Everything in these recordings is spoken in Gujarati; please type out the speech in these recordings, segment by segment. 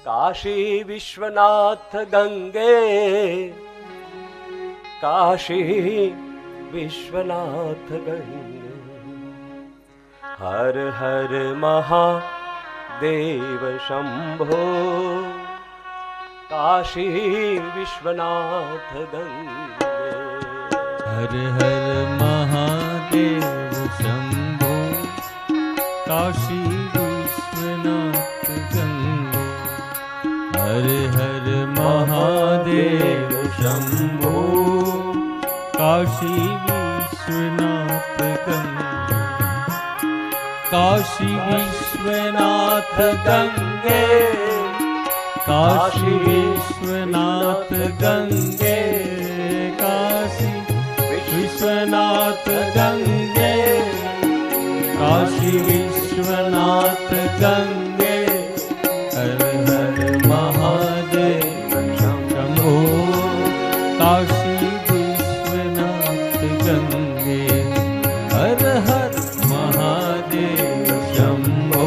કાશી વિશ્વનાથ ગંગે, કાશી વિશ્વનાથ ગંગે, હર હર મહાદેવ શંભો, કાશી વિશ્વનાથ ગંગે, હર હર મહાદેવ શંભો, કાશી વિશ્વનાથ ગંગે, હર હર મહાદેવ શંભો, કાશી વિશ્વનાથ ગંગે, કાશી વિશ્વનાથ ગંગે, કાશી વિશ્વનાથ ગંગે, કાશી વિશ્વનાથ ગંગે, કાશી વિશ્વનાથ ગંગે, હર હર મહાદેવ શંભો, કાશી વિશ્વનાથ ગંગે, હર હર મહાદેવ શંભો,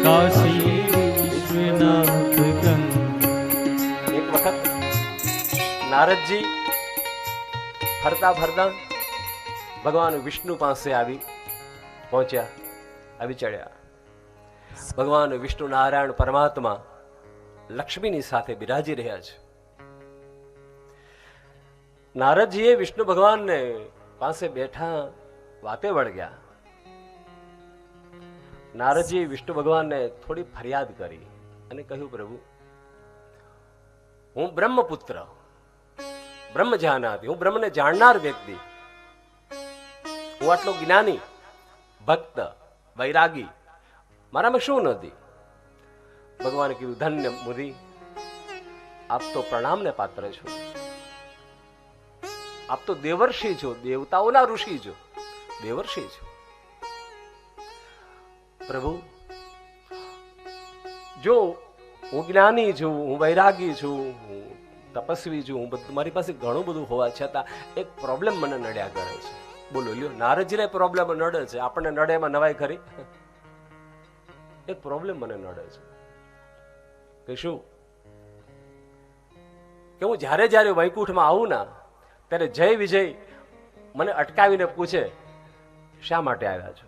કાશી વિશ્વનાથ ગંગે. એક વખત નારદજી ફરતા ફરતા ભગવાન વિષ્ણુ પાસે આવી ચડ્યા. ભગવાન વિષ્ણુ નારાયણ પરમાત્મા લક્ષ્મીની સાથે બિરાજી રહ્યા છે. નારદજીએ વિષ્ણુ ભગવાનને પાસે બેઠા વાતે વળગ્યા. નારદજીએ વિષ્ણુ ભગવાનને થોડી ફરિયાદ કરી અને કહ્યું, પ્રભુ, હું બ્રહ્મપુત્ર, બ્રહ્મ જાનાતી, હું બ્રહ્મને જાણનાર વ્યક્તિ, હું આટલો જ્ઞાની, ભક્ત, વૈરાગી, મારામાં શું નથી? ભગવાને કીધું, ધન્ય મુનિ, આપ તો પ્રણામને પાત્ર છો, આપ તો દેવર્ષિ છો, દેવતાઓના ઋષિ છો, દેવર્ષિ છો. પ્રભુ, જો હું જ્ઞાની છું, હું વૈરાગી છું, હું તપસ્વી છું, હું મારી પાસે ઘણું બધું હોવા છતાં એક પ્રોબ્લેમ મને નડ્યા કરે છે. બોલો લ્યો, નારદજીને પ્રોબ્લેમ નડે છે, આપણને નડે એમાં નવાઈ ખરી? એક પ્રોબ્લેમ મને નડે છે કે શું? કે હું જ્યારે જ્યારે વૈકુંઠમાં આવું ના, ત્યારે જય વિજય મને અટકાવીને પૂછે, શા માટે આવ્યા છો?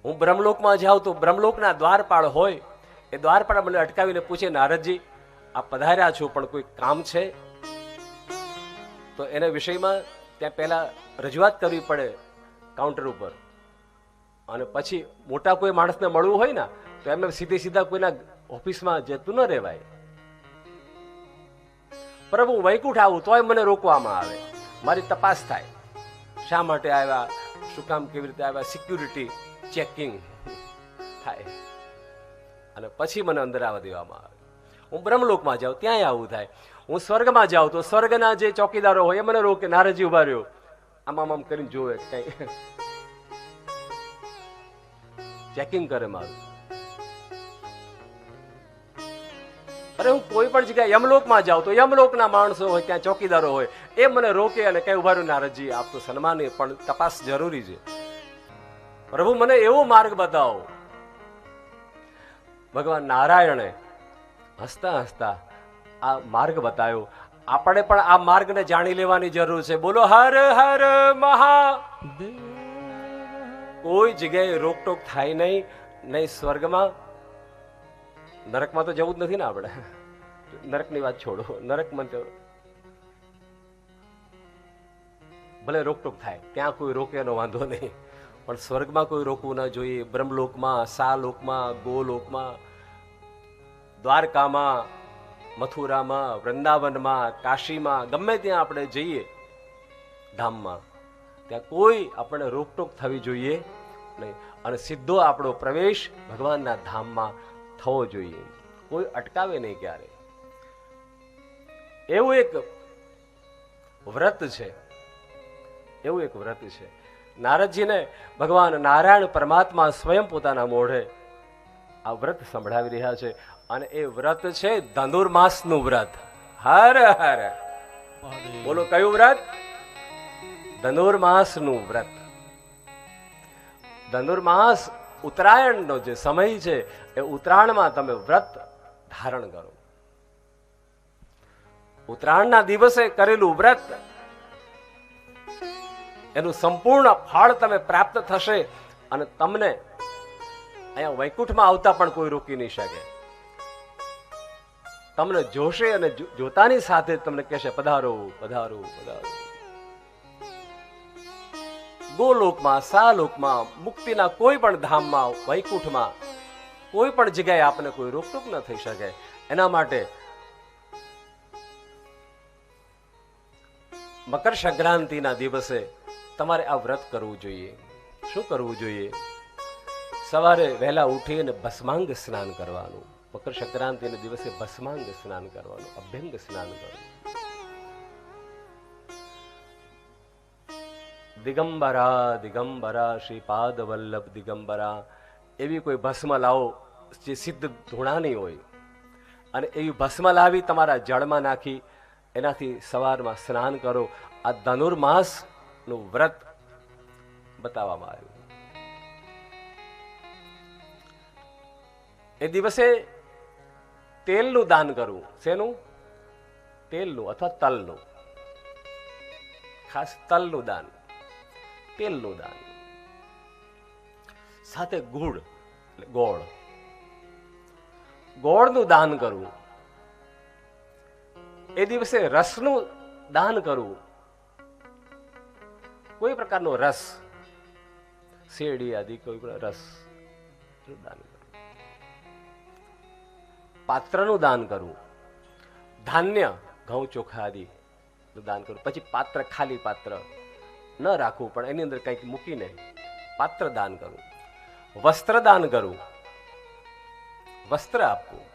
હું બ્રહ્મલોકમાં જાઉં તો બ્રહ્મલોકના દ્વારપાળ હોય, એ દ્વારપાળ મને અટકાવીને પૂછે, નારદજી આપ પધાર્યા છો, પણ કોઈ કામ છે? તો એના વિષયમાં ત્યાં પહેલા રજૂઆત કરવી પડે કાઉન્ટર ઉપર, અને પછી મોટા કોઈ માણસને મળવું હોય ને તો એમને સીધા કોઈના ઓફિસમાં જતું ન રહેવાય. પ્રભુ, હું વૈકુંઠ આવું તોય મને રોકવામાં આવે, મારી તપાસ થાય, શા માટે આવ્યા, શું કામ, કેવી રીતે આવ્યા, સિક્યુરિટી ચેકિંગ થાય, અને પછી મને અંદર આવવા દેવામાં આવે. હું બ્રહ્મલોકમાં જાઉં ત્યાંય આવું થાય. હું સ્વર્ગમાં જાઉં તો સ્વર્ગના જે ચોકીદારો હોય એ મને રોકે, નારદજી ઉભા રહ્યો, આમ કરીને જોવે, કઈ ચેકિંગ કરે મારું. અરે હું કોઈ પણ જગ્યાએ યમલોકમાં જાઉં તો યમલોકના માણસો હોય, ત્યાં ચોકીદારો હોય, એ મને રોકે અને કઈ ઉભા રહ્યું, નારદજી આપ તો સન્માનીય, પણ તપાસ જરૂરી છે. પ્રભુ, મને એવો માર્ગ બતાવો. ભગવાન નારાયણે હસતા હસતા આ માર્ગ બતાવ્યો. આપણે પણ આ માર્ગને જાણી લેવાની જરૂર છે. બોલો હર હર મહાદેવ. કોઈ જગ્યાએ રોકટોક થાય નહીં, નહીં સ્વર્ગમાં, નરકમાં તો જવું જ નથી ને આપણે. નરકની વાત છોડો, નરકમાં તો ભલે રોકટોક થાય, ત્યાં કોઈ રોકે એનો વાંધો નહીં, પણ સ્વર્ગમાં કોઈ રોકવું ના જોઈએ. બ્રહ્મલોકમાં, સાલોકમાં, ગોલોકમાં, દ્વારકામાં, મથુરામાં, વૃંદાવનમાં, કાશીમાં, ગમે ત્યાં આપણે જઈએ ધામમાં, ત્યાં કોઈ આપણે રોકટોક થવી જોઈએ નહીં, અને સીધો આપણો પ્રવેશ ભગવાનના ધામમાં થવો જોઈએ, કોઈ અટકાવે નહીં ક્યારે. એવું એક વ્રત છે, એવું એક વ્રત છે. નારદજીને ભગવાન નારાયણ પરમાત્મા સ્વયં પોતાના મોઢે આ વ્રત સંભળાવી રહ્યા છે, અને એ વ્રત છે ધનુર્માસનું વ્રત. હર હર બોલો, કયું વ્રત? ધનુર્માસનું વ્રત. ધનુર્માસ ઉત્તરાયણનો જે સમય છે એ ઉત્તરાયણમાં તમે વ્રત ધારણ કરો. ઉત્તરાયણના દિવસે કરેલું વ્રત એનું સંપૂર્ણ ફળ તમે પ્રાપ્ત થશે અને તમને અહીંયા વૈકુંઠમાં આવતા પણ કોઈ રોકી નહીં શકે. તમને જોશે અને જોતાની સાથે તમને કહેશે પધારો પધારો પધારો. ગોલોકમાં, સાલોકમાં, મુક્તિના કોઈ પણ ધામમાં, વૈકુંઠમાં કોઈ પણ જગ્યાએ આપને કોઈ રોકટોક ન થઈ શકે. એના માટે મકર સંક્રાંતિના દિવસે તમારે આ વ્રત કરવું જોઈએ. શું કરવું જોઈએ? સવારે વહેલા ઉઠીને ભસ્માંગ સ્નાન કરવાનું. મકર સંક્રાંતિના દિવસે ભસ્માંગ સ્નાન કરવાનું, અભ્યંગ સ્નાન કરવાનું. દિગંબરા દિગંબરા શ્રીપાદ વલ્લભ દિગંબરા એવી કોઈ ભસ્મ લાવો જે સિદ્ધ ધૂણાની હોય અને એવી ભસ્મ લાવી તમારા જળમાં નાખી એનાથી સવારમાં સ્નાન કરો. આ ધનુર્માસનું વ્રત બતાવવામાં આવ્યું. એ દિવસે તેલનું દાન કરવું. શેનું? તેલનું અથવા તલનું. ખાસ તલનું દાન, તેલનું દાન, સાથે ગુડ ગોળ, ગોળનું દાન કરવું. એ દિવસે રસનું દાન કરવું. કોઈ પ્રકારનો રસ, શેરડી આદિ કોઈ પણ રસ દાન કરવું. પાત્રનું દાન કરવું. ધાન્ય, ઘઉં ચોખા આદિ દાન કરવું. પછી પાત્ર, ખાલી પાત્ર ન રાખવું પણ એની અંદર કંઈક મૂકીને પાત્ર દાન કરવું. વસ્ત્ર દાન કરવું, વસ્ત્ર આપવું.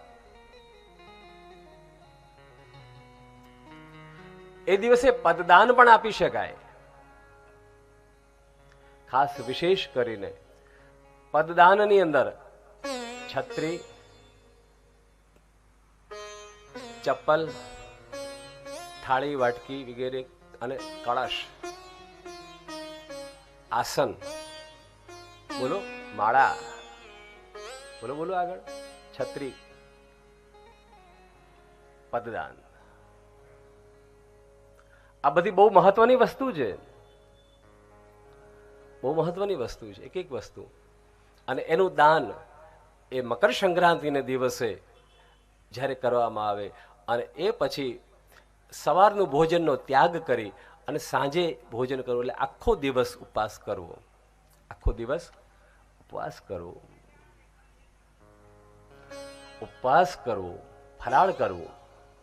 એ દિવસે પદદાન પણ આપી શકાય. ખાસ વિશેષ કરીને પદદાનની અંદર છત્રી, ચપ્પલ, થાળી, વાટકી વગેરે અને કળશ, આસન, બોલો માળા, બોલો બોલો આગળ, છત્રી, પદદાન. આ બધી બહુ મહત્વની વસ્તુ છે. બહુ મહત્વની વસ્તુ છે, એક એક વસ્તુ. અને એનું દાન એ મકર સંક્રાંતિને દિવસે જ્યારે કરવામાં આવે અને એ પછી સવારનું ભોજનનો ત્યાગ કરી અને સાંજે ભોજન કરવું, એટલે આખો દિવસ ઉપવાસ કરવો. આખો દિવસ ઉપવાસ કરવો, ઉપવાસ કરવો, ફરાળ કરવું.